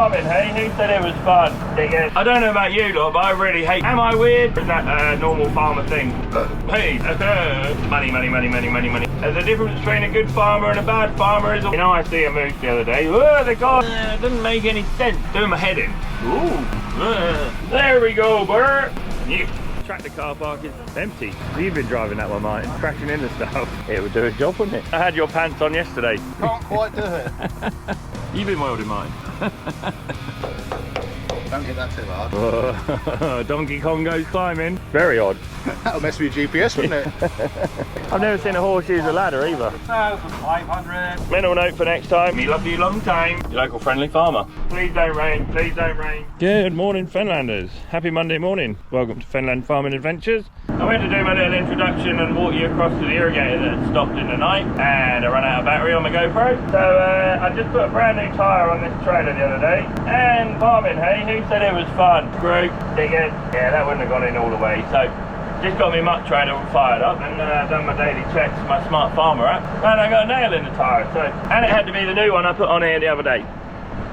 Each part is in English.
farming, hey? Who said it was fun? I don't know about you lot, but I really hate... Am I weird? Or is that a normal farmer thing? Hey, money, money, money, money, money, money. There's a difference between a good farmer and a bad farmer. You know, I see a moose the other day. Oh, the guy doesn't make any sense. Doing my head in. Ooh. There we go, Bert. You. Tractor car park is empty. You've been driving that one, mate, crashing into stuff. It would do a job, wouldn't it? I had your pants on yesterday. Can't quite do it. You've been welding mine. Don't get that too hard. Donkey Kong goes climbing. Very odd. That'll mess with your GPS, wouldn't it? I've never seen a horse use a ladder either. 1,500. Mental note for next time. We love you long time. Your local friendly farmer. Please don't rain. Please don't rain. Good morning, Fenlanders. Happy Monday morning. Welcome to Fenland Farming Adventures. I went to do my little introduction and walk you across to the irrigator that had stopped in the night, and I ran out of battery on my GoPro. So I just put a brand new tyre on this trailer the other day. And farming, hey, who said it was fun? Group, dig it. Yeah, that wouldn't have gone in all the way. So just got my muck trailer all fired up and done my daily checks, my Smart Farmer app, and I got a nail in the tyre. So, and it had to be the new one I put on here the other day.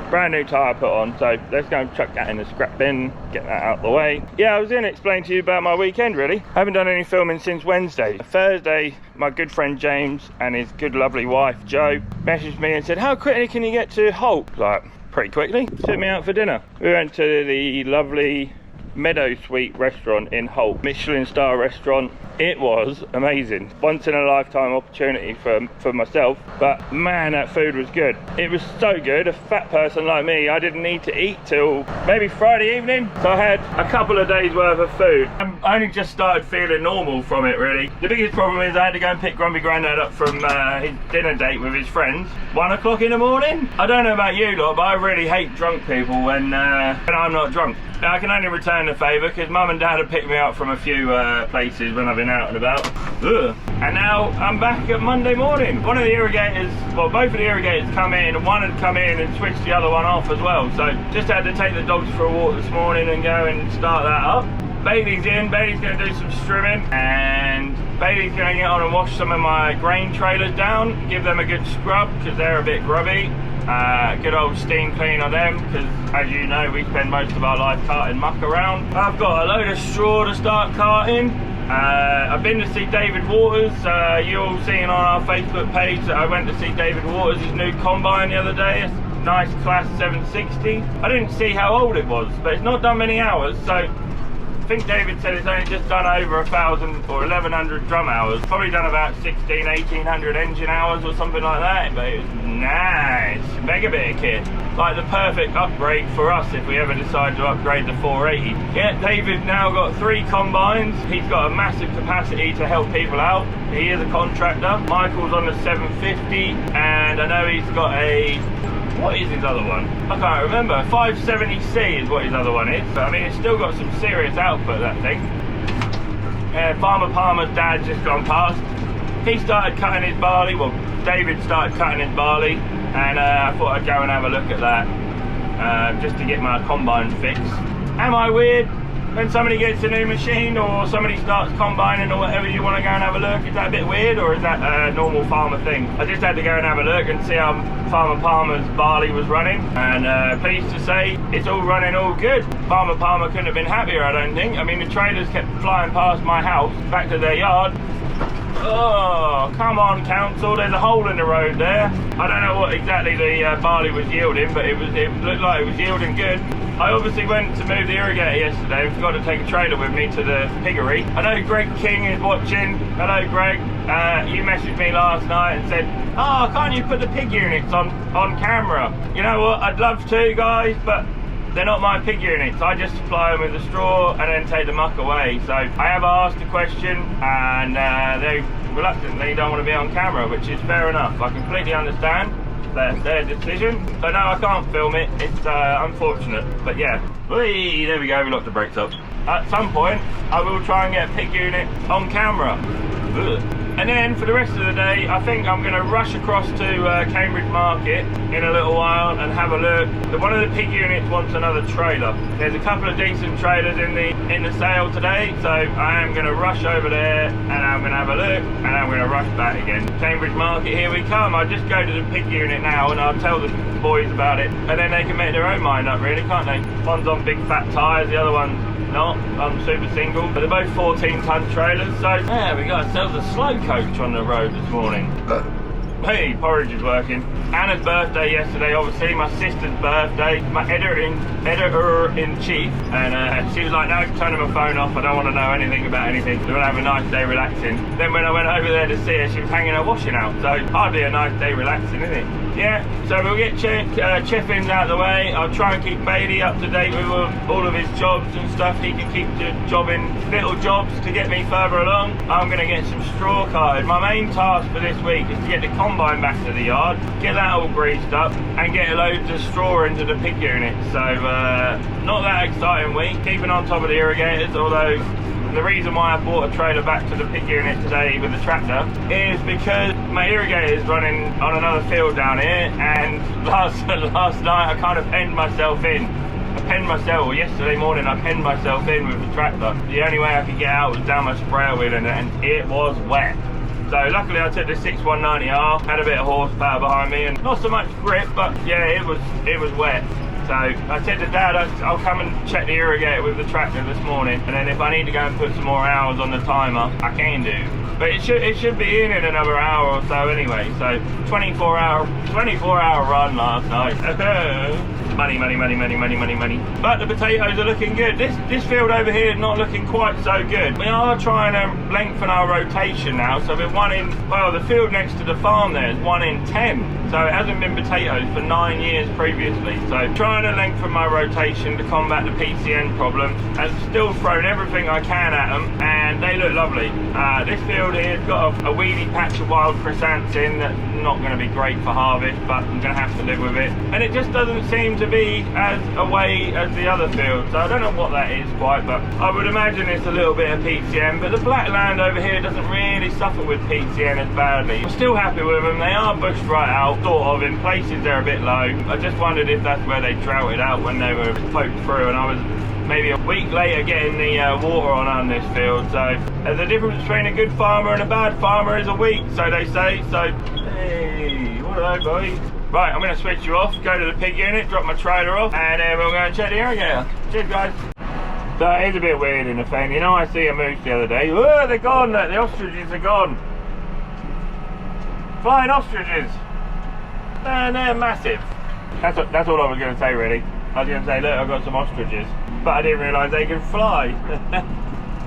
Brand new tyre put on, so let's go and chuck that in the scrap bin, get that out of the way. Yeah, I was going to explain to you about my weekend really. I haven't done any filming since Wednesday. Thursday, my good friend James and his good lovely wife Jo messaged me and said, how quickly can you get to Holt? Like, pretty quickly. Took me out for dinner. We went to the lovely Meadow Suite restaurant in Holt, Michelin star restaurant. It was amazing, once in a lifetime opportunity for myself, but man, that food was good. It was so good. A fat person like me, I didn't need to eat till maybe Friday evening, so I had a couple of days worth of food. I only just started feeling normal from it really. The biggest problem is I had to go and pick Grumpy Grandad up from his dinner date with his friends, 1 o'clock in the morning. I don't know about you lot, but I really hate drunk people when I'm not drunk. Now, I can only return the favour because Mum and Dad have picked me up from a few places when I've been out and about. Ugh. And now I'm back at Monday morning. One of the irrigators, well, both of the irrigators come in, and one had come in and switched the other one off as well. So just had to take the dogs for a walk this morning and go and start that up. Bailey's in. Bailey's going to do some strimming, and Bailey's going to get on and wash some of my grain trailers down, give them a good scrub because they're a bit grubby. Good old steam clean on them because, as you know, we spend most of our life carting muck around. I've got a load of straw to start carting. I've been to see David Waters. You all seen on our Facebook page that I went to see David Waters' new combine the other day. It's a nice class 760. I didn't see how old it was, but it's not done many hours, so I think David said it's only just done over 1,000 or 1,100 drum hours. Probably done about 1,800 engine hours or something like that, but it was nice. Mega bit of kit. Like the perfect upgrade for us if we ever decide to upgrade the 480. Yeah, David now got 3 combines. He's got a massive capacity to help people out. He is a contractor. Michael's on the 750, and I know he's got a... what is his other one? I can't remember. 570C is what his other one is. But I mean, it's still got some serious output, that thing. Farmer Palmer's dad just gone past. He started cutting his barley. Well, David started cutting his barley. And I thought I'd go and have a look at that. Just to get my combine fixed. Am I weird? When somebody gets a new machine or somebody starts combining or whatever, you want to go and have a look? Is that a bit weird, or is that a normal farmer thing? I just had to go and have a look and see how Farmer Palmer's barley was running, and pleased to say it's all running all good. Farmer Palmer couldn't have been happier, I don't think. I mean, the trailers kept flying past my house back to their yard. Oh, come on, council, there's a hole in the road there. I don't know what exactly the barley was yielding, but it looked like it was yielding good. I obviously went to move the irrigator yesterday and forgot to take a trailer with me to the piggery. I know Greg King is watching. Hello, Greg. You messaged me last night and said, oh, can't you put the pig units on camera? You know what, I'd love to, guys, but they're not my pig units. I just supply them with the straw and then take the muck away. So I have asked a question, and they reluctantly don't want to be on camera, which is fair enough. I completely understand. That's their decision. So no, I can't film it. It's unfortunate, but yeah. Whee, there we go, we locked the brakes up. At some point, I will try and get a pig unit on camera. Ugh. And then for the rest of the day, I think I'm going to rush across to Cambridge Market in a little while and have a look. One of the pig units wants another trailer. There's a couple of decent trailers in the sale today, so I am going to rush over there and I'm going to have a look and I'm going to rush back again. Cambridge Market, here we come. I'll just go to the pig unit now and I'll tell the boys about it, and then they can make their own mind up, really, can't they? One's on big fat tyres, the other one's not. I'm super single, but they're both 14-ton trailers. So yeah, we got ourselves a slow coach on the road this morning. Hey, porridge is working. Anna's birthday yesterday, obviously, my sister's birthday, my editor-in-chief, and she was like, no, turning my phone off, I don't want to know anything about anything, we're going to have a nice day relaxing. Then when I went over there to see her, she was hanging her washing out, so hardly a nice day relaxing, is it? Yeah, so we'll get Cheffins out of the way. I'll try and keep Bailey up to date with all of his jobs and stuff. He can keep jobbing little jobs to get me further along. I'm going to get some straw carted. My main task for this week is to get the combine back to the yard, get that all greased up, and get loads of straw into the pig unit. So, not that exciting week. Keeping on top of the irrigators, although the reason why I brought a trailer back to the pig unit today with the tractor is because my irrigator is running on another field down here, and last night I kind of penned myself in. Yesterday morning I penned myself in with the tractor. The only way I could get out was down my sprayer wheel, and it was wet. So luckily I took the 6190R, had a bit of horsepower behind me and not so much grip, but yeah, it was wet. So I said to Dad, I'll come and check the irrigator with the tractor this morning, and then if I need to go and put some more hours on the timer, I can do. But it should be in another hour or so anyway. So 24 hour run last night. Money. But the potatoes are looking good. This field over here is not looking quite so good. We are trying to lengthen our rotation now. So we're the field next to the farm there is 1 in 10. So it hasn't been potatoes for 9 years previously. So trying to lengthen my rotation to combat the PCN problem. I've still thrown everything I can at them, and they look lovely. This field here has got a weedy patch of wild chrysanthemum that's not going to be great for harvest, but I'm going to have to live with it. And it just doesn't seem to be as away as the other fields. So I don't know what that is quite, but I would imagine it's a little bit of PCN. But the black land over here doesn't really suffer with PCN as badly. I'm still happy with them. They are bushed right out, sort of. In places they're a bit low. I just wondered if that's where they droughted out when they were poked through, and I was maybe a week later getting the water on this field. So the difference between a good farmer and a bad farmer is a week, so they say. So hey, what are they, boys? Right, I'm going to switch you off, go to the pig unit, drop my trailer off, and then we'll go and check the irrigator. Cheers, guys. So it is a bit weird in the Fen. You know, I see a moose the other day. Oh, they're gone. The ostriches are gone. Flying ostriches. And they're massive. That's all I was going to say, really. I was going to say, look, I've got some ostriches, but I didn't realise they could fly.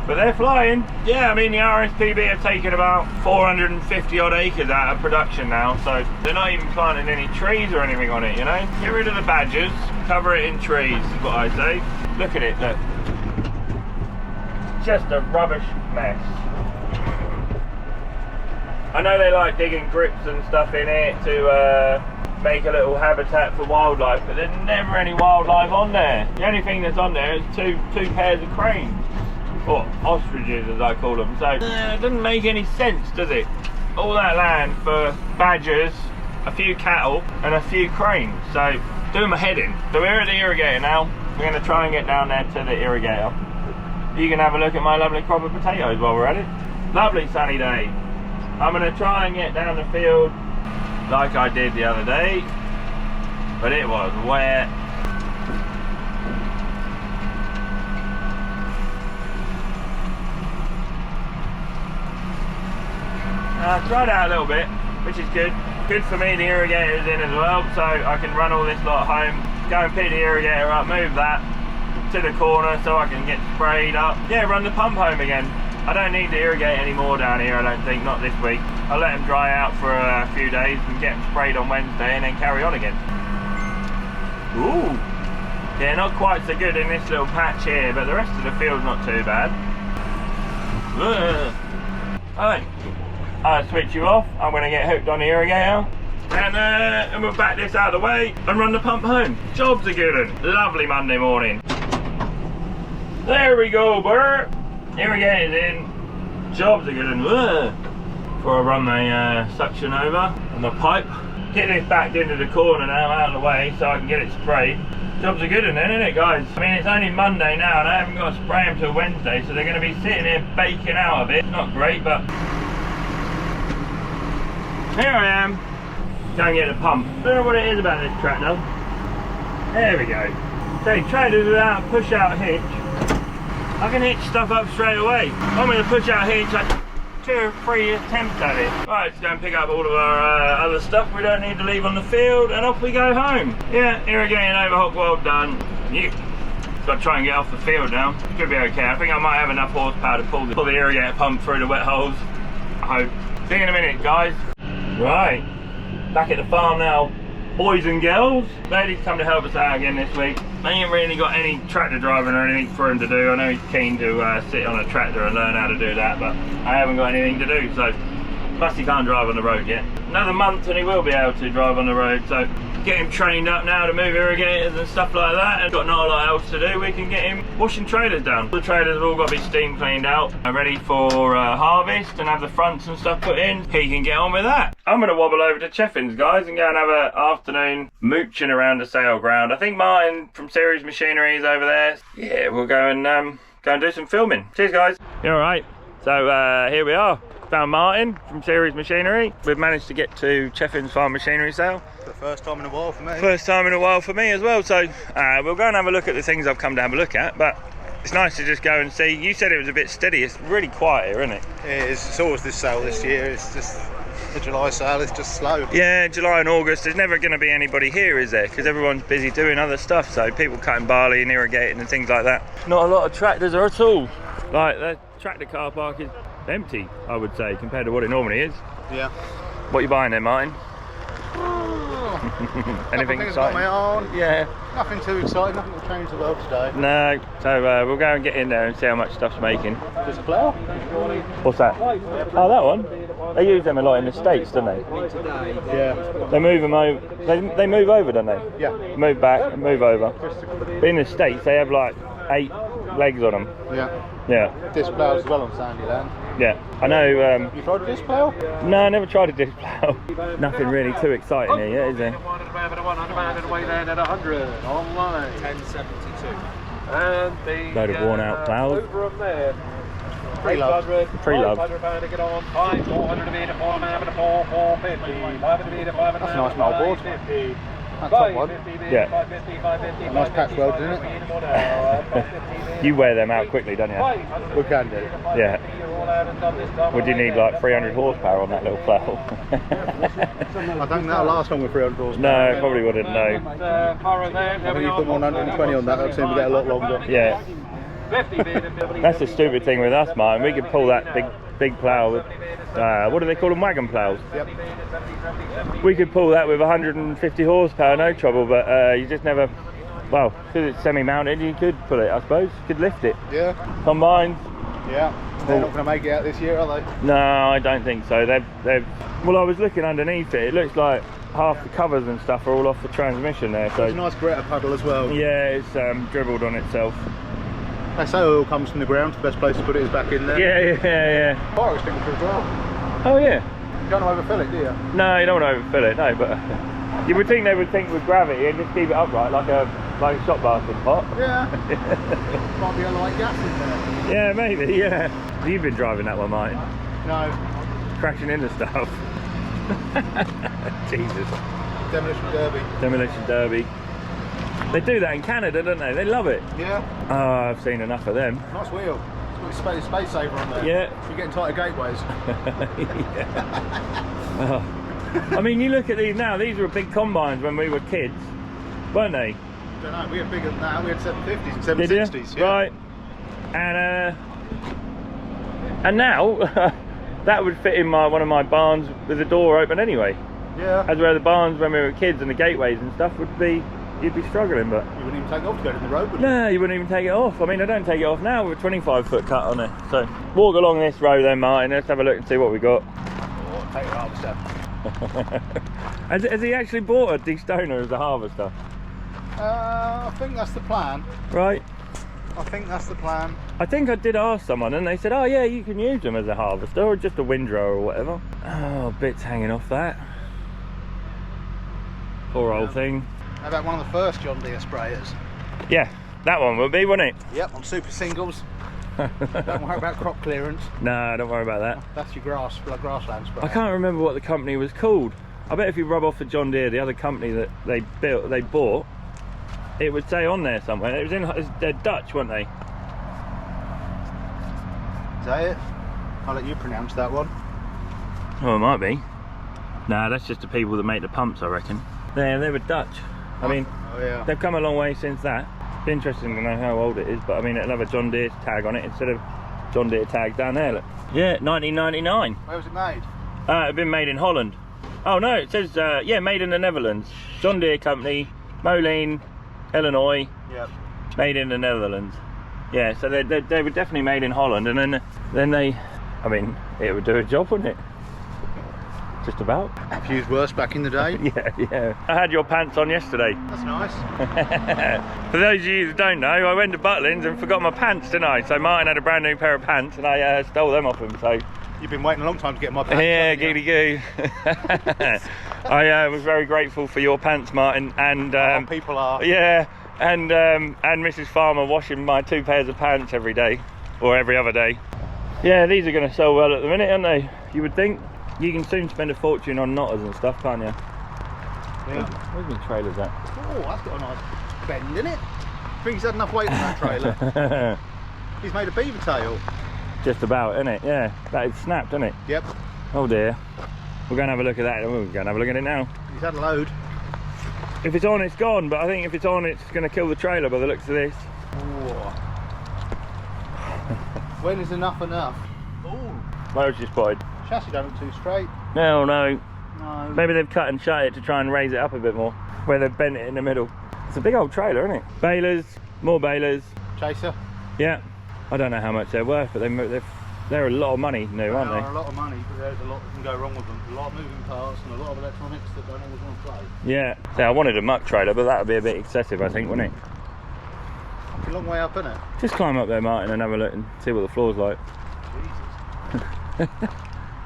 But they're flying. Yeah, I mean, the RSPB have taken about 450 odd acres out of production now, so they're not even planting any trees or anything on it, you know. Get rid of the badgers, cover it in trees, is what I say. Look at it, look. Just a rubbish mess. I know they like digging grips and stuff in it to make a little habitat for wildlife, but there's never any wildlife on there. The only thing that's on there is two pairs of cranes, or ostriches as I call them. So it doesn't make any sense, does it? All that land for badgers, a few cattle and a few cranes. So doing my head in. So we're at the irrigator now. We're going to try and get down there to the irrigator. You can have a look at my lovely crop of potatoes while we're at it. Lovely sunny day. I'm going to try and get down the field like I did the other day, but it was wet. I tried out a little bit, which is good. Good for me, the irrigator's in as well, so I can run all this lot home, go and pick the irrigator up, move that to the corner so I can get sprayed up. Yeah, run the pump home again. I don't need to irrigate anymore down here, I don't think, not this week. I'll let them dry out for a few days and get them sprayed on Wednesday and then carry on again. Ooh! Yeah, not quite so good in this little patch here, but the rest of the field's not too bad. Alright, I'll switch you off. I'm going to get hooked on the irrigator. And we'll back this out of the way and run the pump home. Job's a good one. Lovely Monday morning. There we go, Bert. Irrigator's in. Job's a good one. before I run my suction over on my pipe. Get this backed into the corner now, out of the way, so I can get it sprayed. Jobs are good in there, isn't it, guys? I mean, it's only Monday now and I haven't got to spray them till Wednesday, so they're going to be sitting here baking out a bit. Not great, but here I am. Go and get the pump. Don't know what it is about this tractor. There we go. So tractors without a push-out hitch, I can hitch stuff up straight away. I'm with a push-out hitch, like 2 or 3 attempts at it. Right, let's go and pick up all of our other stuff we don't need to leave on the field, and off we go home. Yeah, irrigating overhaul well done. Got to try and get off the field now. Should be okay. I think I might have enough horsepower to pull the irrigator pump through the wet holes. I hope. See you in a minute, guys. Right, back at the farm now. Boys and girls, ladies come to help us out again this week. I ain't really got any tractor driving or anything for him to do. I know he's keen to sit on a tractor and learn how to do that, but I haven't got anything to do, so plus he can't drive on the road yet. Another month and he will be able to drive on the road, so get him trained up now to move irrigators and stuff like that, and got not a lot else to do. We can get him washing trailers down. The trailers have all got to be steam cleaned out and ready for harvest, and have the fronts and stuff put in. He can get on with that. I'm going to wobble over to Cheffins, guys, and go and have an afternoon mooching around the sale ground. I think Martin from Series Machinery is over there. Yeah, we'll go and do some filming. Cheers, guys. You all right? So here we are. Found Martin from Series Machinery. We've managed to get to Cheffins Farm Machinery Sale. The first time in a while for me. First time in a while for me as well, so we'll go and have a look at the things I've come to have a look at, but it's nice to just go and see. You said it was a bit steady. It's really quiet here, isn't it? It is. It's always this sale this year. It's just the July sale, it's just slow. Yeah, July and August, there's never going to be anybody here, is there? Because everyone's busy doing other stuff, so people cutting barley and irrigating and things like that. Not a lot of tractors are at all. Like, the tractor car park is empty, I would say, compared to what it normally is. Yeah. What are you buying there, Martin? Anything exciting? My own. Yeah. Nothing too exciting, nothing to change the world today. No, so we'll go and get in there and see how much stuff's making. Just a plough? What's that? Oh, that one? They use them a lot in the States, don't they? Yeah. They move them over. They move over, don't they? Yeah. Move back and move over. But in the States, they have like 8 legs on them. Yeah. Yeah. Disc plough as well on sandy land. Yeah, I know. You tried a disc plough? No, I never tried a disc plough. Nothing really too exciting here yet, is there? 100 online. 1072. And the Load of worn out ploughs. over them there. Pre-loved. 3 loves. 500 to get on. 400 to meter, 450, 500 meter, 500. That's a nice mould board. 550. That's top one. Yeah. 550, 550. A nice patch weld, isn't it? You wear them out quickly, don't you? We can do. Yeah. Would you need like 300 horsepower on that little plough? I think that'll last long with 300 horsepower. No, probably wouldn't, no. I think you put 120 on that, that'll seem to get a lot longer. Yeah. That's the stupid thing with us, Martin. We could pull that big plough with, what do they call them, wagon ploughs? Yep. We could pull that with 150 horsepower, no trouble, but you just never, well, because it's semi-mounted, you could pull it, I suppose. You could lift it. Yeah. Combines. Yeah. They're not going to make it out this year, are they? No, I don't think so. They've. Well, I was looking underneath it. It looks like half the covers and stuff are all off the transmission there. So there's a nice Greta puddle as well. yeah, it's dribbled on itself. They say oil comes from the ground. The best place to put it is back in there. Yeah. Fire extinguisher as well. Oh yeah. You don't want to overfill it, do you? No, you don't want to overfill it. No, but you would think they would think with gravity and just keep it upright like a shot blasting pot. Yeah. Might be a light gas in there. Yeah, maybe. Yeah. You've been driving that one, Martin. No. Crashing into stuff. Jesus. Demolition derby. Demolition derby. They do that in Canada, don't they? They love it. Yeah. Oh, I've seen enough of them. Nice wheel. It's got a space saver on there. Yeah. You're getting tighter gateways. Oh. I mean, you look at these now. These were big combines when we were kids, weren't they? I don't know. We had bigger than that. We had 750s and Did you? 760s. Yeah. Right. And now that would fit in one of my barns with the door open anyway. Yeah. As where the barns when we were kids and the gateways and stuff would be, you'd be struggling, but You wouldn't even take it off to go to the road, would you? no, you wouldn't even take it off. I mean, I don't take it off now with a 25-foot cut on it. So walk along this road then, Martin. Let's have a look and see what we got. Oh, take it off, stuff. Has he actually bought a destoner as a harvester? I think that's the plan. Right. I think that's the plan. I think I did ask someone and they said, oh yeah, you can use them as a harvester or just a windrow or whatever. Oh, bits hanging off that. Poor old thing. How about one of the first John Deere sprayers? Yeah, that one would be, wouldn't it? Yep, on super singles. Don't worry about crop clearance. No, don't worry about that. That's your grassland spray. I can't remember what the company was called. I bet if you rub off the John Deere, the other company that they bought, it would say on there somewhere. It was they're Dutch, weren't they? Is that it? I'll let you pronounce that one. Oh, it might be. Nah, that's just the people that make the pumps, I reckon. They were Dutch. I mean, oh, yeah. They've come a long way since that. It's interesting to know how old it is, but I mean, it'll have a John Deere tag on it instead of John Deere tag down there. Look. Yeah, 1999. Where was it made? It's been made in Holland. Oh no, it says yeah, made in the Netherlands. John Deere company, Moline, Illinois. Yep. Made in the Netherlands. Yeah, so they were definitely made in Holland, and then they, I mean, it would do a job, wouldn't it? Just about. I've used worse back in the day. Yeah. I had your pants on yesterday. That's nice. For those of you that don't know, I went to Butlins and forgot my pants, didn't I? So Martin had a brand new pair of pants and I stole them off him. So you've been waiting a long time to get my pants. Yeah, giddy goo. I was very grateful for your pants, Martin, and people are. Yeah, and Mrs. Farmer washing my 2 pairs of pants every day, or every other day. Yeah, these are going to sell well at the minute, aren't they? You would think. You can soon spend a fortune on knotters and stuff, can't you? Yeah. Where's my trailer's at? Oh, that's got a nice bend in it. I think he's had enough weight on that trailer. He's made a beaver tail. Just about, isn't it? Yeah, that is snapped, isn't it? Yep. Oh dear. We're going to have a look at that. We're going to have a look at it now. He's had a load. If it's on, it's gone, but I think if it's on, it's going to kill the trailer by the looks of this. When is enough enough? Oh. Where was you spotted? Chassis don't look too straight. No. No. Maybe they've cut and shut it to try and raise it up a bit more, where they've bent it in the middle. It's a big old trailer, isn't it? Balers, more balers. Chaser. Yeah. I don't know how much they're worth, but they're a lot of money new, aren't they? They are a lot of money, but there's a lot that can go wrong with them. A lot of moving parts and a lot of electronics that don't always want to play. Yeah. So I wanted a muck trailer, but that would be a bit excessive, I think, wouldn't it? It's a long way up, isn't it? Just climb up there, Martin, and have a look and see what the floor's like. Jesus.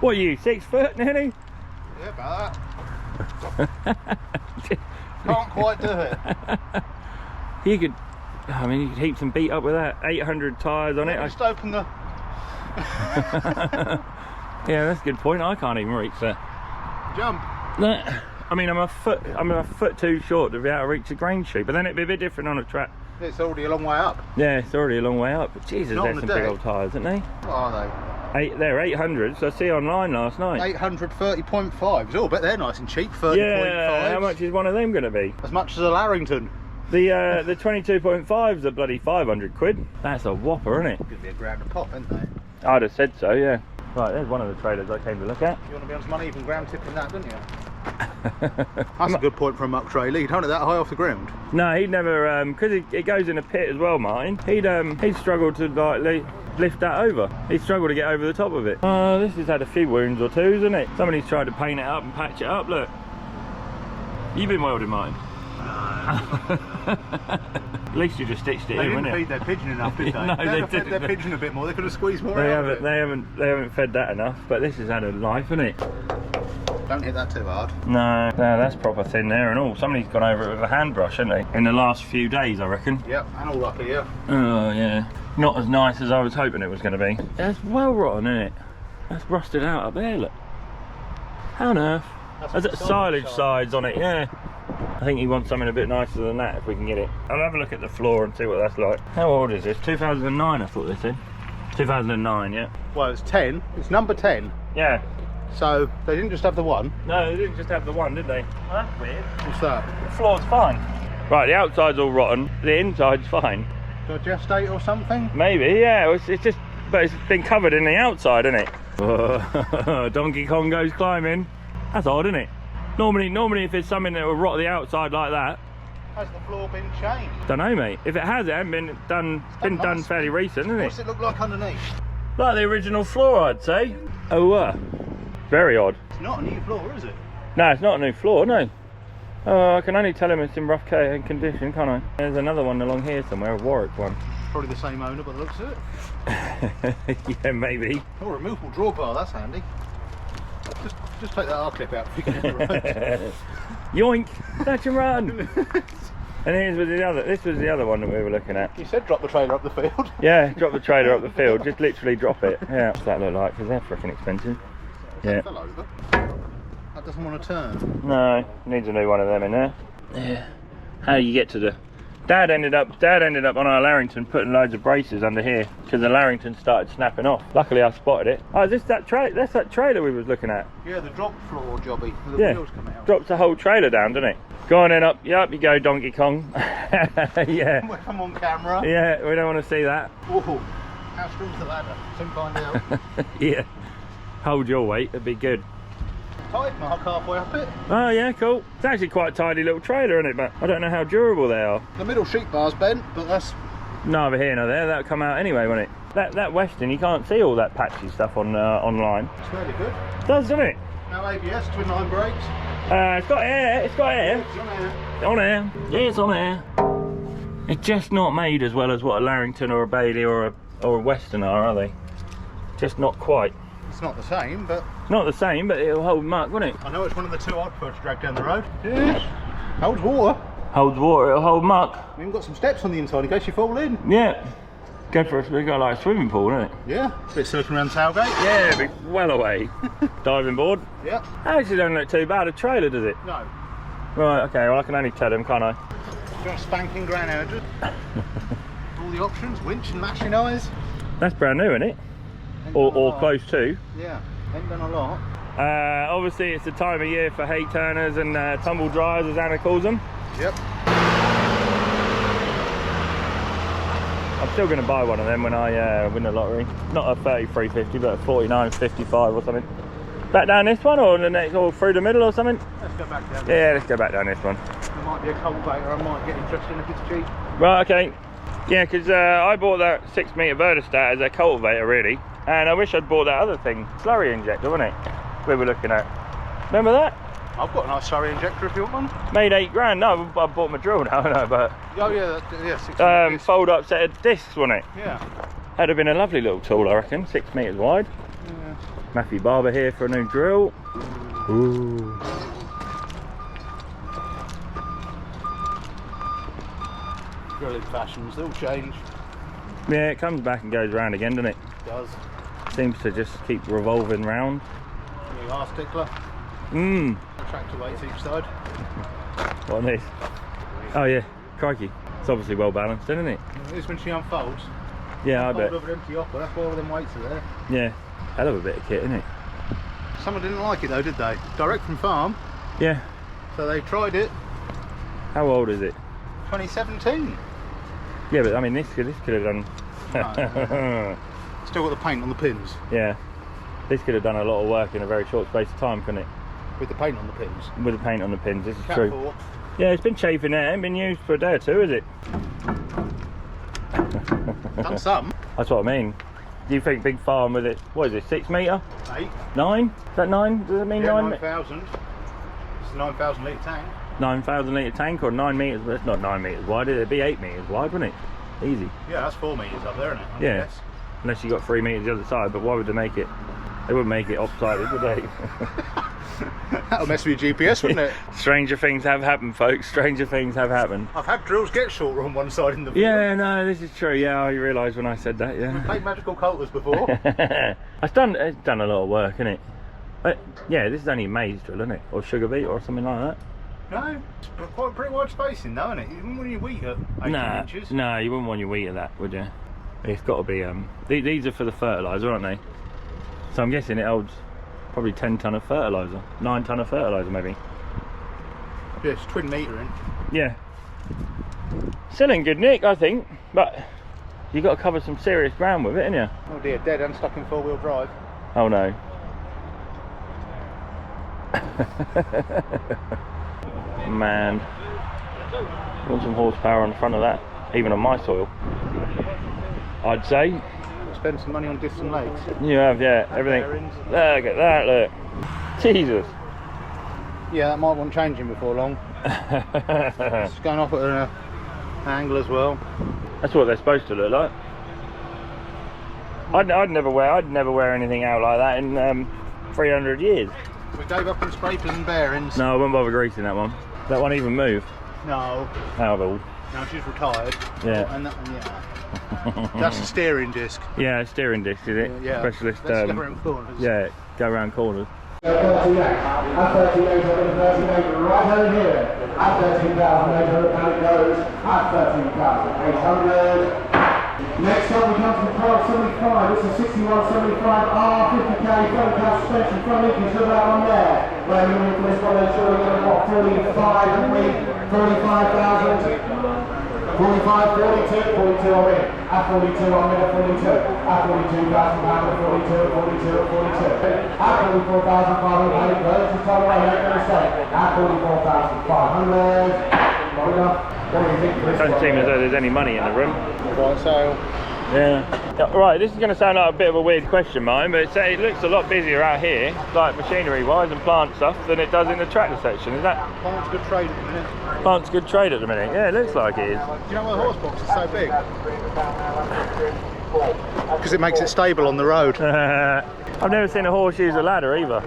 What are you, 6 foot nearly? Yeah, about that. Can't quite do it. You could heap some beat up with that. 800 tyres on it. Just open the... Yeah, that's a good point. I can't even reach there. Jump. I mean, I'm a foot too short to be able to reach the grain chute, but then it'd be a bit different on a track. It's already a long way up. Yeah, it's already a long way up. But Jesus, there's some big old tyres, aren't they? What are they? They're 800s. I see online last night. 830.5s. Oh, I bet they're nice and cheap. 30.5. Yeah. How much is one of them going to be? As much as a Larrington. The 22.5s are bloody 500 quid. That's a whopper, isn't it? Could be a grand a pop, isn't they? I'd have said so, yeah. Right, there's one of the trailers I came to look at. You want to be on some uneven ground tipping that, don't you? That's a good point for a muck trailer. You don't have that high off the ground. No, he'd never, because it goes in a pit as well, Martin. He'd struggled to like lift that over. He'd struggled to get over the top of it. This has had a few wounds or two, hasn't it? Somebody's tried to paint it up and patch it up. Look, you've been welding, Martin. At least you just stitched it in, didn't didn't feed their pigeon enough, did they? No, they they fed didn't. their pigeon a bit more. They could have squeezed more out of it. They haven't fed that enough. But this has had a life, hasn't it? Don't hit that too hard. No, that's proper thin there and all. Somebody's gone over it with a hand brush, hasn't they? In the last few days, I reckon. Yep, and all up here. Oh yeah, not as nice as I was hoping it was going to be. That's well rotten, isn't it? That's rusted out up there. Look. How on earth? Has it silage sides on it? Yeah. I think he wants something a bit nicer than that if we can get it. I'll have a look at the floor and see what that's like. How old is this? 2009, I thought they said. 2009, yeah. Well, it's 10. It's number 10. Yeah. So they didn't just have the one. No, they didn't just have the one, did they? Well, that's weird. What's that? The floor's fine. Right, the outside's all rotten. The inside's fine. Digestate or something? Maybe, yeah. It's just, but it's been covered in the outside, isn't it? Donkey Kong goes climbing. That's odd, isn't it? Normally, if there's something that will rot the outside like that. Has the floor been changed? Don't know, mate. If it has, it hasn't been done. Been done fairly recent, isn't it? What's it look like underneath? Like the original floor, I'd say. Oh, very odd. It's not a new floor, is it? No, it's not a new floor, no. Oh, I can only tell him it's in rough condition, can't I? There's another one along here somewhere, a Warwick one. Probably the same owner by the looks of it. Yeah, maybe. Oh, removable drawbar, that's handy. Just take that R-clip out if you can hit the road. Yoink! Touch and run! And here's with the other. This was the other one that we were looking at. You said drop the trailer up the field. Yeah, drop the trailer up the field. Just literally drop it. Yeah. What's that look like? Because they're freaking expensive. Yeah. That fell over. That doesn't want to turn. No, needs a new one of them in there. Yeah. How do you get to the? Dad ended up on our Larrington putting loads of braces under here because the Larrington started snapping off. Luckily I spotted it. Oh, is this that trailer? That's that trailer we was looking at. Yeah, the drop floor jobby. The wheels come out. Drops the whole trailer down, doesn't it? Go on in up. Yep, you go, Donkey Kong. Yeah. I'm on camera. Yeah, we don't want to see that. Oh, how strong's the ladder? Soon find out. Yeah. Hold your weight. That'd be good. Tide mark halfway up it. Oh yeah, cool. It's actually quite a tidy little trailer, isn't it? But I don't know how durable they are. The middle sheet bar's bent, but that's neither here nor there. That'll come out anyway, won't it? That Western, you can't see all that patchy stuff on online. it's fairly good. It does, doesn't it? No ABS, twin line brakes. It's got air. It's got air. It's on air. On air. Yeah, it's on air. It's just not made as well as what a Larrington or a Bailey or a Western are they? Just not quite. It's not the same, but It's not the same, but it'll hold muck, won't it? I know it's one of the two I'd prefer to drag down the road. Yeah. Holds water. Holds water, it'll hold muck. We even got some steps on the inside in case you fall in. Yeah. Go for it. We've got like a swimming pool, isn't it? Yeah. Bit circling around the tailgate. Yeah, be well away. Diving board. Yeah. Actually don't look too bad a trailer, does it? No. Right, okay, well I can only tell them, can't I? Got a spanking grand engine. All the options, winch and mashing eyes. That's brand new, isn't it? Ain't done a Or lot. close to. Yeah, ain't done a lot. Obviously it's the time of year for hay turners and tumble dryers, as Anna calls them. Yep. I'm still going to buy one of them when I win the lottery. Not a 33.50, but a 49.55 or something. Back down this one, or the next, or through the middle or something? Let's go back down. Yeah, let's go back down this one. There might be a cultivator I might get interested in if it's cheap. Right, okay. Yeah, because I bought that 6 metre Verdistat as a cultivator, really. And I wish I'd bought that other thing, slurry injector, wasn't it? We were looking at. Remember that? I've got a nice slurry injector if you want one. Made 8 grand. No, I bought my drill now, no, but Oh yeah, yeah, 6 fold up set of discs, wasn't it? Yeah. That'd have been a lovely little tool, I reckon. 6 metres wide. Yeah. Matthew Barber here for a new drill. Ooh. Drilling fashions, they'll change. Yeah, it comes back and goes round again, doesn't it? It does. Seems to just keep revolving round. New arse tickler. Mmm. Tractor weights each side. What on this? Oh yeah, crikey. It's obviously well balanced, isn't it? It is when she unfolds. Yeah, I bet. Fold over an empty hopper, that's why all them weights are there. Yeah, hell of a bit of kit, isn't it? Someone didn't like it though, did they? Direct from farm. Yeah. So they tried it. How old is it? 2017. Yeah, but I mean, this could have done. No. Still got the paint on the pins. Yeah, this could have done a lot of work in a very short space of time, couldn't it? With the paint on the pins. With the paint on the pins, this is Cat true. 4. Yeah, it's been chafing there, ain't been used for a day or two, is it? Done some. That's what I mean. Do you think big farm with it? What is it? 6 metre? 8. 9? Is that 9? Does it mean Yeah, 9? 9,000. It's a 9,000 litre tank. 9,000 litre tank or 9 metres? Well, it's not 9 metres wide. It'd be 8 metres wide, wouldn't it? Easy. Yeah, that's 4 metres up there, isn't it? I Yeah. guess. Unless you got 3 metres the other side, but why would they make it? They wouldn't make it opsided, would they? That'll mess with your GPS, wouldn't it? Stranger things have happened, folks. Stranger things have happened. I've had drills get shorter on one side in the field. Yeah, no, this is true. Yeah, I realised when I said that. Yeah. Played magical coulters before. It's done a lot of work, isn't it? But yeah, this is only a maize drill, isn't it? Or sugar beet or something like that. No, it's quite pretty wide spacing though, isn't it? You wouldn't want your wheat at 18 inches. No, you wouldn't want your wheat at that, would you? It's got to be. These are for the fertiliser, aren't they? So I'm guessing it holds probably 10 tonne of fertiliser, 9 tonne of fertiliser maybe. Yeah, it's twin metre in. Yeah. Still in good nick, I think, but you got to cover some serious ground with it, ain't you? Oh dear, dead and stuck in 4-wheel drive. Oh no. Man, want some horsepower on the front of that, even on my soil, I'd say. Spend some money on discs and legs. You have, yeah, everything. Bearings. Look at that, look. Jesus. Yeah, that might want changing before long. It's going off at Angle as well. That's what they're supposed to look like. I'd never wear anything out like that in 300 years. We gave up on scrapers and bearings. No, I wouldn't bother greasing that one. That one even move? No. Out of all. No, she's retired. Yeah. Oh, and yeah. That's the steering disc. Yeah, steering disc, is it? Yeah. Specialist. Let's go around corners. Yeah, go around corners. 38, at 38, right hand here, at 13,800, and it goes at 13,800. Next up we come to the 1275, this is 6175R, 50k, front car suspension, front linkage, look at that one there. Where we're going for this one, they're sure we're going to what, 45, haven't we? 45,000. 45, 42, 42 on it, at 42 on it, at 42, at 42,000 pounds, at 42, 42, 42, at 44,500, it goes to top right, ain't going to stay, at 44,500, not enough, what do you think for this Doesn't one? seem as though there's any money in the room. Right, so Yeah. Right, this is going to sound like a bit of a weird question, mine, but it looks a lot busier out here, like machinery-wise and plant stuff, than it does in the tractor section. Is that? plant's good trade at the minute. Plant's good trade at the minute. Yeah, it looks like it is. Do you know why the horse box is so big? Because it makes it stable on the road. I've never seen a horse use a ladder either.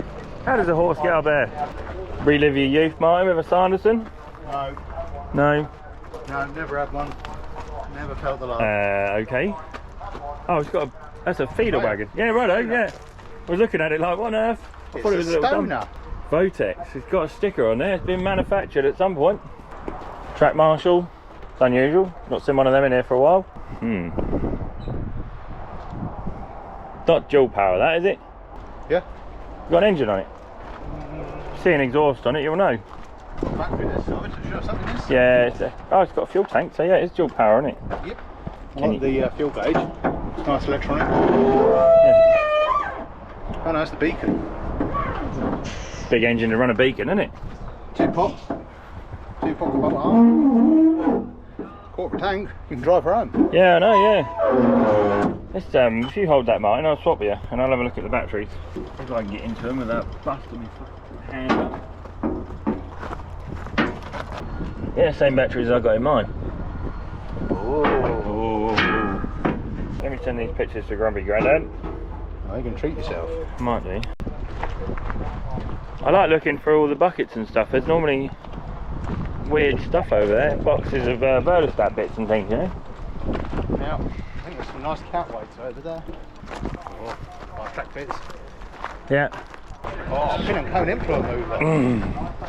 How does a horse get up there? Relive your youth, Martin, with a Sanderson? No. No. No, never had one. Never felt the love. Okay. Oh, it's got a, that's a feeder wagon. Yeah, righto, yeah. I was looking at it like, what on earth? I thought it was a little stoner. dump. Votex, it's got a sticker on there. It's been manufactured at some point. Track marshal, it's unusual. Not seen one of them in here for a while. Not dual power, that is it? Yeah. Got an engine on it. See an exhaust on it, you'll know. Battery this side, so sure something is. Yeah, it's got a fuel tank, so yeah, it's dual power, isn't it? Yep. I like the fuel gauge. Nice electronic. Yeah. Oh no, it's the beacon. Big engine to run a beacon, isn't it? 2 pots. 2 pots above the arm. Quarter of a tank. You can drive her home. Yeah, I know, yeah. Let's, if you hold that, Martin, I'll swap you and I'll have a look at the batteries. If I can get into them without busting my fucking hand up. Yeah, same batteries I got in mine. Oh. Let me send these pictures to Grumpy Grandad. Oh, you can treat yourself. Might do. I like looking for all the buckets and stuff. There's normally weird stuff over there. Boxes of Verostat bits and things, you know? Now, I think there's some nice cat weights over there. Oh, track bits. Yeah. Oh, pin and cone implement mover.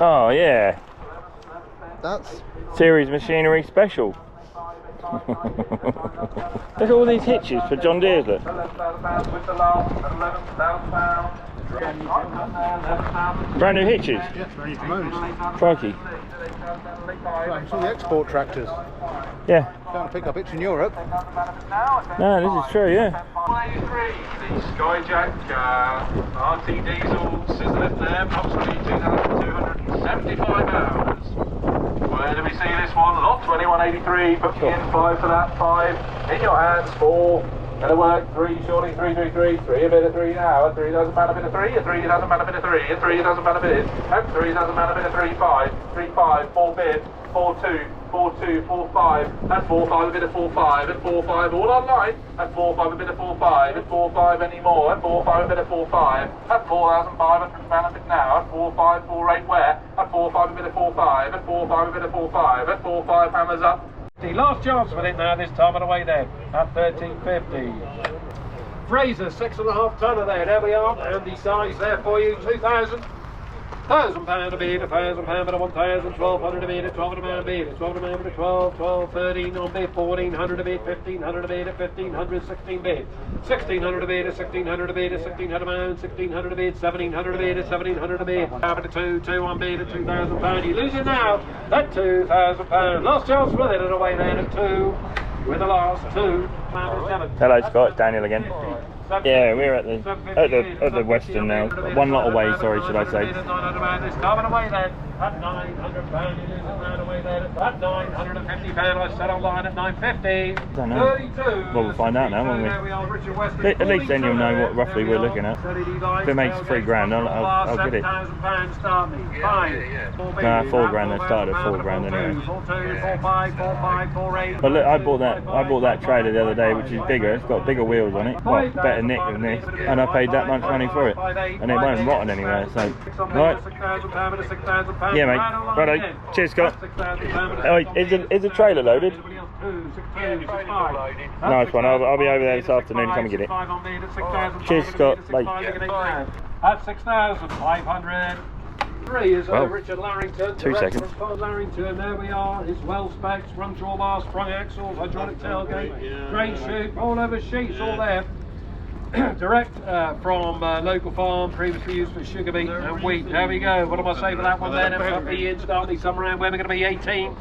Oh, yeah. That's Series Machinery Special. Look at all these hitches for John Deere's, look. Brand new hitches. yeah, brand new Ramones. Crikey. It's all the export tractors. Yeah. Can't pick up it in Europe. No, this is true, yeah. 183, the Skyjack RT diesel scissor lift there, approximately 2,275 hours. Where do we see this one? Lot 2183, booking in 5 for that, 5 in your hands, 4. Gonna work 3, shorting 3, 3, 3, 3, a bit of 3 now, a 3,000 pound a bit of 3, a 3,000 pound a bit of 3, a 3,000 pound a bit, and 3,000 pound a bit of 3, 5, 3, 5, 4 bid, 4, 2, 4, 2, 4, 5, and 4, 5 a bit of 4, 5, and 4, 5 all online, and 4, 5 a bit of 4, 5, and 4, 5 any more, and 4, 5 a bit of 4, 5, and 4,500 pound a bit now, and 4, 5, 4, 8 where, and 4, 5 a bit of 4, 5, and 4, 5 a bit of 4, 5, and 4, 5 hammers up. The last chance with it now, this time and away then, at 1350. Fraser, 6.5 tonner there we are, and the size there for you, 2,000. £1,000 a bid, £1,000 bid, 1,000, 1,200 a bid, 1,200 a bid, 1,200 a bid, 12, 12, 13 on bid, 1,400 a bid, 1,500 a bid, 1,500, 16 bid, 1,600 a bid, 1,600 a bid, 1,600 pounds, 1,600 a bid, 1,700 a bid, 1,700 a bid, having a 2 on bid at £2,000. You lose it now at £2,000. Last chance with it and away then at 2 with the last 2. Hello Scott, Daniel again. Yeah, we're at the Western now. One lot away, sorry, should I say. At £900 it is away there. At £950 I set online at £950. Don't know. 32. Well, we'll find out now, won't we? At least then you'll know what roughly we're looking at. If it makes £3 grand, I'll get it. Nah, £4 grand. They started at £4 anyway. But look, I bought that trailer the other day, which is bigger. It's got bigger wheels on it. Well, better nick than this, and I paid that much money for it, and it won't rotten anywhere. So, right. Yeah, mate. Righto. Cheers, Scott. Oh, is the trailer loaded? Nice one. I'll be over there this afternoon. Come and get it. Cheers, Scott. Bye. At 6,503 is Richard Larrington. 2 seconds. Larrington, there we are. His well specs, front drawbar, sprung axles, hydraulic tailgate, drain chute, all over sheets, all there. Direct from local farm, previously used for sugar beet and wheat. There we go. What do I say for that one then? MSRP in, start me somewhere around where we're going to be 18,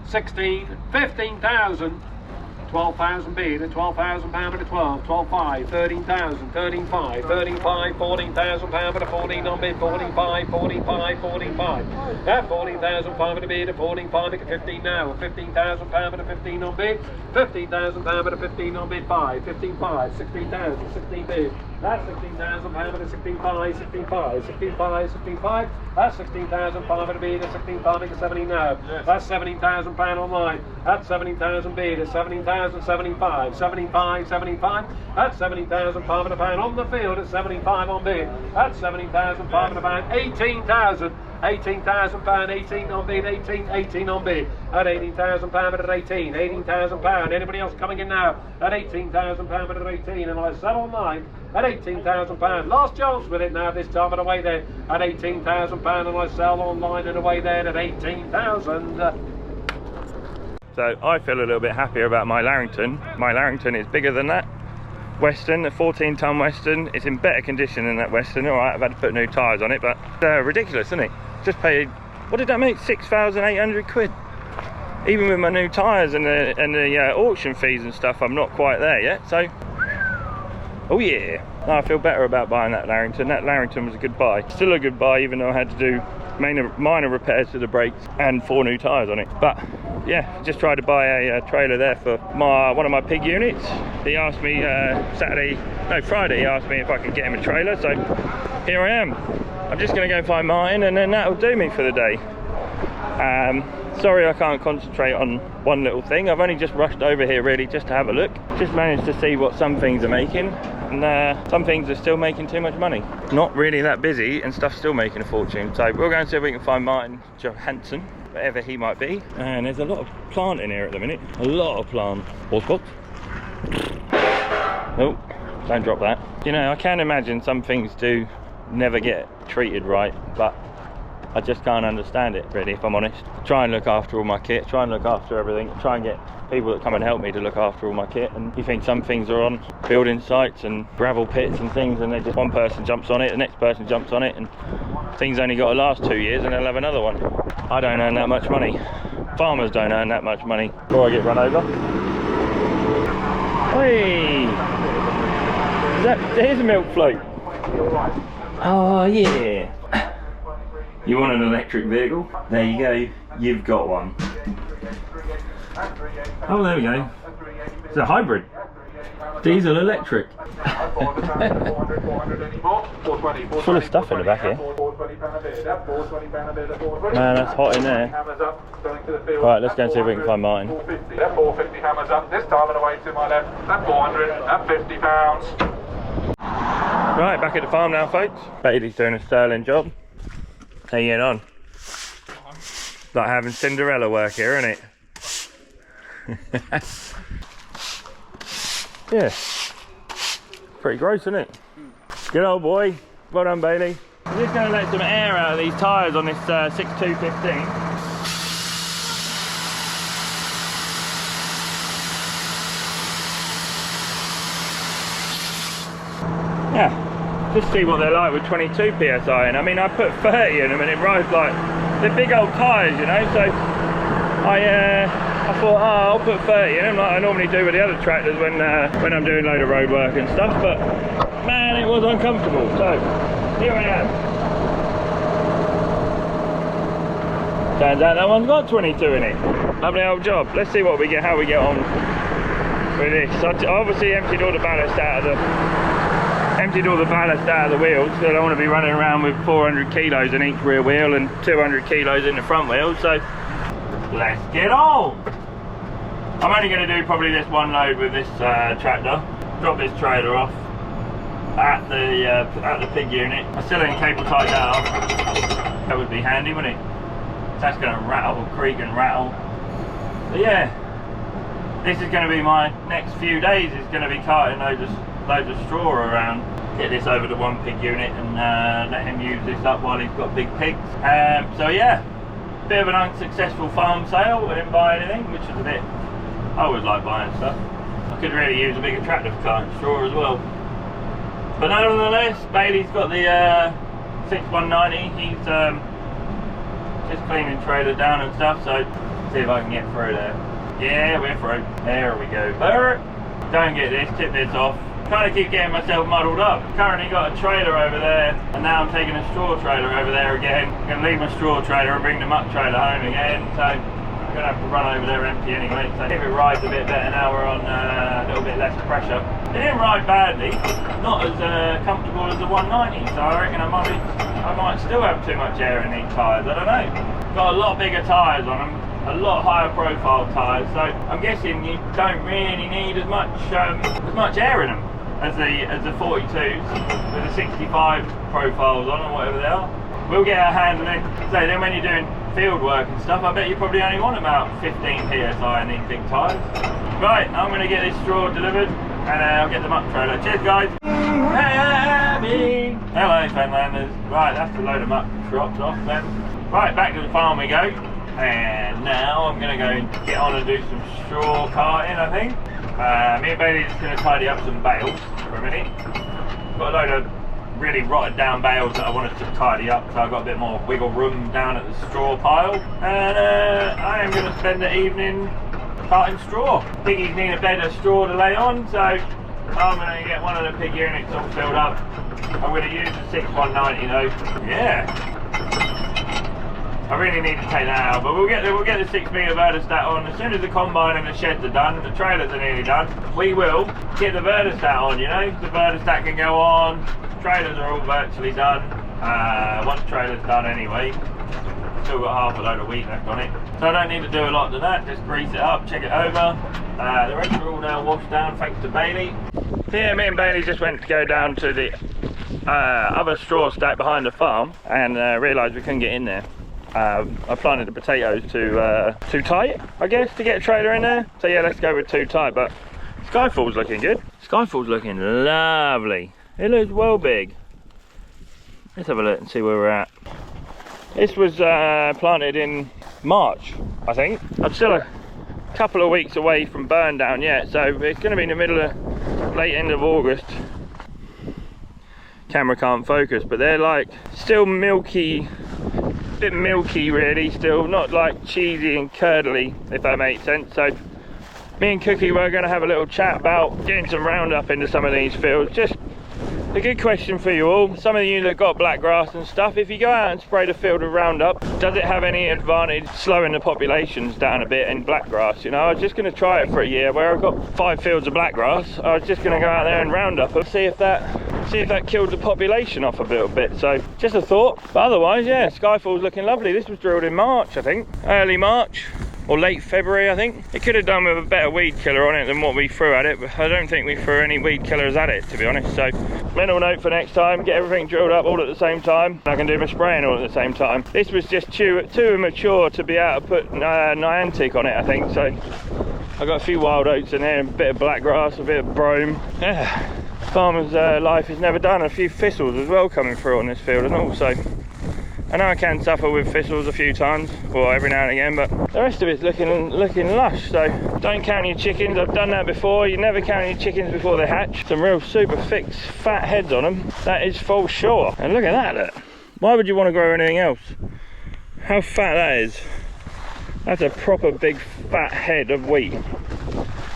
16, 15,000. 12,000 bid at £12,000 at a 12, 12,500, 13,000, 13,500, 13,500, 14,000 pound at a 14 on bid, 14,500, 14,500, 14,500. At 14,500 a bid at 14,500 at 15 now, 15,000 pound at a 15 on bid, 15,000 pound at a 15 on bid, 5, 15,500, 16,000, 16 bid. That's 16,000 pound at a 16,500, 16,500, 16,500, 16,500. That's 16,500 a bid at 16,500 at 17 now. That's 17,000 pound online. That's 17,000 bid at 17,000, 75, 75, 75. That's 17,500 pound on the field at 75 on bid. That's 17,500 pound, 18,000. 18,000 pound, 18 on bid, 18 on bid. At 18,000 pound at 18, 18,000 pound. Anybody else coming in now? At 18,000 pound at 18, and I sell online at 18,000 pound. Last chance with it now this time and away there at 18,000 pound, and I sell online and away there at 18,000. So I feel a little bit happier about my Larrington. My Larrington is bigger than that Western, a 14-ton Western. It's in better condition than that Western. All right, I've had to put new tyres on it, but ridiculous, isn't it? Just paid, what did that make? 6,800 quid. Even with my new tyres and the auction fees and stuff, I'm not quite there yet. So, oh yeah, no, I feel better about buying that Larrington. That Larrington was a good buy. Still a good buy, even though I had to do minor repairs to the brakes and 4 new tyres on it. But yeah, just tried to buy a trailer there for one of my pig units. He asked me Friday, he asked me if I could get him a trailer, so here I am. I'm just going to go find mine, and then that'll do me for the day. Sorry I can't concentrate on one little thing. I've only just rushed over here really just to have a look. Just managed to see what some things are making, and some things are still making too much money. Not really that busy, and stuff's still making a fortune. So we'll go and see if we can find Martin Johansson, whatever he might be. And there's a lot of plant in here at the minute. A lot of plant. Horse. Oh, don't drop that. You know, I can imagine some things do never get treated right, but I just can't understand it really, if I'm honest. Try and look after all my kit, try and look after everything, try and get people that come and help me to look after all my kit, and you think some things are on building sites and gravel pits and things, and they just, one person jumps on it, the next person jumps on it, and things only got to last 2 years and they'll have another one. I don't earn that much money. Farmers don't earn that much money. Before I get run over. Hey! Here's a milk float. Oh yeah. You want an electric vehicle? There you go, you've got one. Oh, there we go. It's a hybrid. Diesel electric. Full of stuff in the back here. Man, that's hot in there. Right, let's go and see if we can find Martin. That 450 hammers up, this time and away to my left. That 400, that £50. Right, back at the farm now, folks. Bailey's doing a sterling job. How you getting on? Like having Cinderella work here, isn't it? Yeah. Pretty gross, isn't it? Good old boy. Well done, Bailey. I'm just going to let some air out of these tyres on this 6215. Yeah, just see what they're like with 22 psi, and I mean I put 30 in them and it rides like, they're big old tyres, you know, so I I thought, oh, I'll put 30 in them like I normally do with the other tractors when I'm doing a load of road work and stuff, but man, it was uncomfortable. So here I am. Turns out that one's got 22 in it. Lovely old job. Let's see what we get, how we get on with this. I obviously emptied all the ballast out of the wheels, so I don't want to be running around with 400 kilos in each rear wheel and 200 kilos in the front wheel. So let's get on. I'm only going to do probably this one load with this tractor. Drop this trailer off at the pig unit. I still ain't cable tied that off. That would be handy, wouldn't it? That's going to rattle, creak and rattle. But yeah, this is going to be my next few days. It's going to be carting loads of straw around. Get this over to one pig unit and let him use this up while he's got big pigs. So yeah, bit of an unsuccessful farm sale. I didn't buy anything, which is a bit, I always like buying stuff. I could really use a bigger tractor for carting straw as well. But nonetheless, Bailey's got the 6190. He's just cleaning trailer down and stuff, so see if I can get through there. Yeah, we're through. There we go. Don't get this, tip this off. Trying to keep getting myself muddled up. Currently got a trailer over there, and now I'm taking a straw trailer over there again. I'm going to leave my straw trailer and bring the muck trailer home again, so I'm going to have to run over there empty anyway. So if it rides a bit better now, we're on a little bit less pressure. It didn't ride badly, not as comfortable as the 190, so I reckon I might still have too much air in these tyres, I don't know. Got a lot bigger tyres on them, a lot higher profile tyres, so I'm guessing you don't really need as much air in them as the 42s with the 65 profiles on or whatever they are. We'll get our handling. So then when you're doing field work and stuff, I bet you probably only want about 15 psi in these big tyres. Right, I'm going to get this straw delivered and I'll get the muck trailer. Cheers guys. Hello Fenlanders. Right, that's a load of muck dropped off then. Right, back to the farm we go. And now I'm going to go and get on and do some straw carting, I think. Me and Bailey's just going to tidy up some bales for a minute. Got a load of really rotted down bales that I wanted to tidy up, so I've got a bit more wiggle room down at the straw pile. And I am going to spend the evening carting straw. Piggies need a bed of straw to lay on, so I'm going to get one of the pig units all filled up. I'm going to use the 6190 though. Yeah. I really need to take that out, but we'll get the 6 metre vertistat on. As soon as the combine and the sheds are done, the trailers are nearly done, we will get the vertistat on, you know. The vertistat can go on, trailers are all virtually done. One trailer's done anyway. Still got half a load of wheat left on it. So I don't need to do a lot to that, just grease it up, check it over. The rest are all now washed down thanks to Bailey. Yeah, me and Bailey just went to go down to the other straw stack behind the farm and realised we couldn't get in there. I planted the potatoes too tight, I guess, to get a trailer in there. So yeah, let's go with too tight, but Skyfall's looking good. Skyfall's looking lovely. It looks well big. Let's have a look and see where we're at. This was planted in March, I think. I'm still a couple of weeks away from burn down yet, so it's going to be in the middle of, late end of August. Camera can't focus, but they're like still milky, bit milky really, still not like cheesy and curdly, if that makes sense. So me and Cookie were going to have a little chat about getting some Roundup into some of these fields. Just a good question for you all. Some of you that got black grass and stuff, if you go out and spray the field with Roundup, does it have any advantage slowing the populations down a bit in black grass? You know, I was just going to try it for a year where I've got 5 fields of black grass. I was just going to go out there and Roundup and see if that killed the population off a little bit. So just a thought, but otherwise yeah, Skyfall's looking lovely. This was drilled in March, I think, early March or late February, I think. It could have done with a better weed killer on it than what we threw at it, but I don't think we threw any weed killers at it, to be honest. So mental note for next time, get everything drilled up all at the same time. I can do my spraying all at the same time. This was just too immature to be able to put Niantic on it, I think. So I got a few wild oats in here, a bit of black grass, a bit of brome. Yeah, farmer's life is never done. A few thistles as well coming through on this field and all. So I know I can suffer with thistles a few times, or every now and again, but the rest of it's looking lush. So don't count your chickens. I've done that before. You never count your chickens before they hatch. Some real super thick fat heads on them. That is for sure. And look at that, look. Why would you want to grow anything else? How fat that is. That's a proper big fat head of wheat.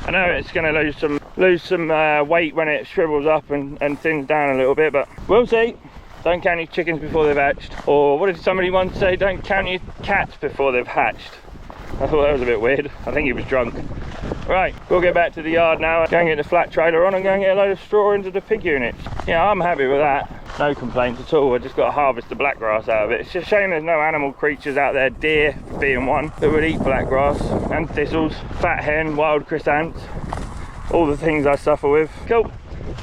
I know it's going to lose some weight when it shrivels up and thins down a little bit, but we'll see. Don't count your chickens before they've hatched. Or what did somebody once say? Don't count your cats before they've hatched. I thought that was a bit weird. I think he was drunk. Right, we'll get back to the yard now. Go and get the flat trailer on and go and get a load of straw into the pig units. Yeah, I'm happy with that. No complaints at all. I just got to harvest the black grass out of it. It's just a shame there's no animal creatures out there, deer being one, that would eat black grass and thistles, fat hen, wild chrysanthemums, all the things I suffer with. Cool,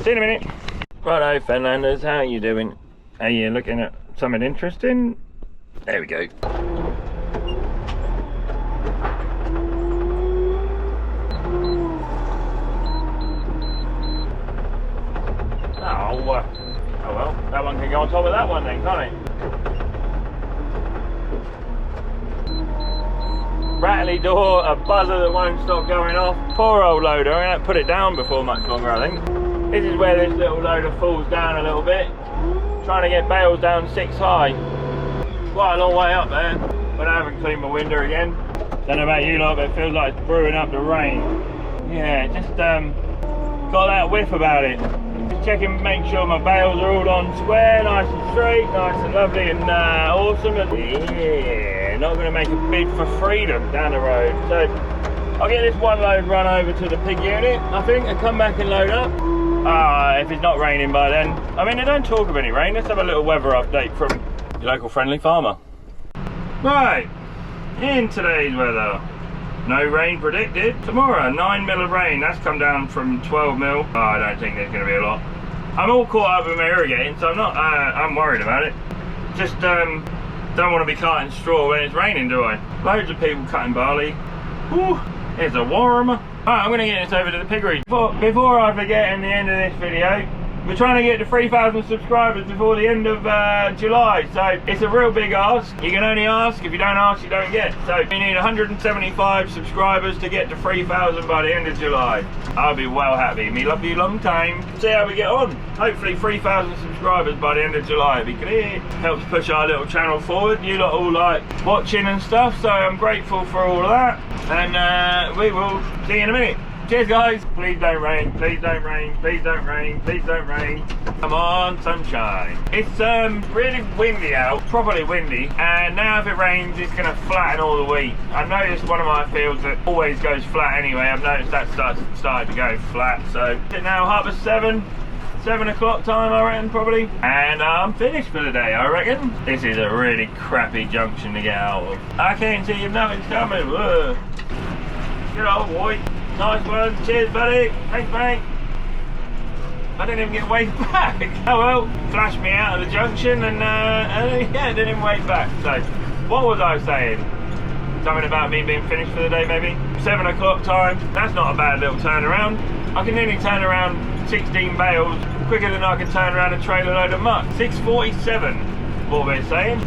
see you in a minute. Righto, Fenlanders, how are you doing? Are you looking at something interesting? There we go. Oh well, that one can go on top of that one then, can't it? Rattly door, a buzzer that won't stop going off. Poor old loader, I'm going to put it down before much longer, I think. This is where this little loader falls down a little bit. Trying to get bales down 6 high. Quite a long way up there, but I haven't cleaned my window again. Don't know about you lot, but it feels like it's brewing up the rain. Yeah, just got that whiff about it. Just checking, make sure my bales are all on square, nice and straight, nice and lovely and awesome. Yeah, not going to make a bid for freedom down the road. So I'll get this one load run over to the pig unit, I think, and come back and load up. If it's not raining by then. I mean, they don't talk of any rain. Let's have a little weather update from your local friendly farmer. Right, in today's weather, no rain predicted. Tomorrow, 9 mil of rain. That's come down from 12 mil. Oh, I don't think there's going to be a lot. I'm all caught up with my irrigating, so I'm not. I'm worried about it. Just don't want to be cutting straw when it's raining, do I? Loads of people cutting barley. Whew, it's a warm. Alright, I'm going to get this over to the piggery. Before I forget in the end of this video, we're trying to get to 3,000 subscribers before the end of July, so it's a real big ask. You can only ask. If you don't ask, you don't get. So we need 175 subscribers to get to 3,000 by the end of July. I'll be well happy. Me love you long time. See how we get on. Hopefully 3,000 subscribers by the end of July. It'd be great. Helps push our little channel forward. You lot all like watching and stuff, so I'm grateful for all of that. And we will see you in a minute. Cheers guys. Please don't rain, please don't rain, please don't rain, please don't rain. Come on, sunshine. It's really windy out, properly windy, and now if it rains it's gonna flatten all the wheat. I've noticed one of my fields that always goes flat anyway. I've noticed that started to go flat. So it's now 7 o'clock time, I reckon, probably. And I'm finished for the day, I reckon. This is a really crappy junction to get out of. I can't see if nothing's coming. Whoa. Good old boy. Nice one. Cheers, buddy. Thanks, mate. I didn't even get waved back. Oh well, flashed me out of the junction and yeah, didn't even wave back. So, what was I saying? Something about me being finished for the day, maybe? 7 o'clock time. That's not a bad little turnaround. I can nearly turn around 16 bales quicker than I can turn around a trailer load of muck. 6:47, what we're saying.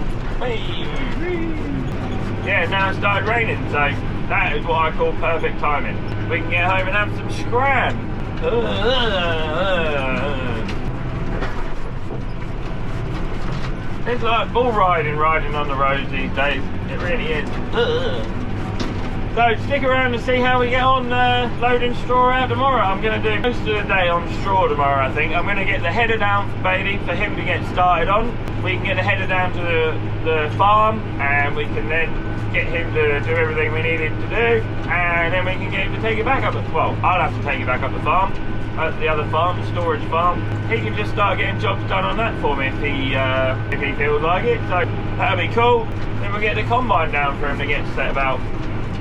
Yeah, now it started raining, so that is what I call perfect timing. We can get home and have some scran. It's like bull riding on the roads these days. It really is. So stick around and see how we get on loading straw out tomorrow. I'm going to do most of the day on straw tomorrow, I think. I'm going to get the header down for Bailey for him to get started on. We can get the header down to the farm and we can then get him to do everything we need him to do, and then we can get him to take it back up. Well, I'll have to take it back up the farm, the other farm, the storage farm. He can just start getting jobs done on that for me if he feels like it. So that'll be cool. Then we'll get the combine down for him to get set about.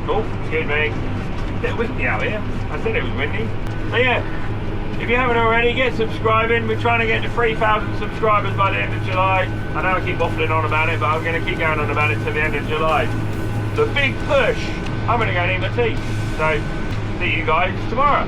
Oh, excuse me. It's a bit windy out here. I said it was windy. So yeah, if you haven't already, get subscribing. We're trying to get to 3,000 subscribers by the end of July. I know I keep waffling on about it, but I'm going to keep going on about it till the end of July. The big push. I'm going to go and eat my tea. So, see you guys tomorrow.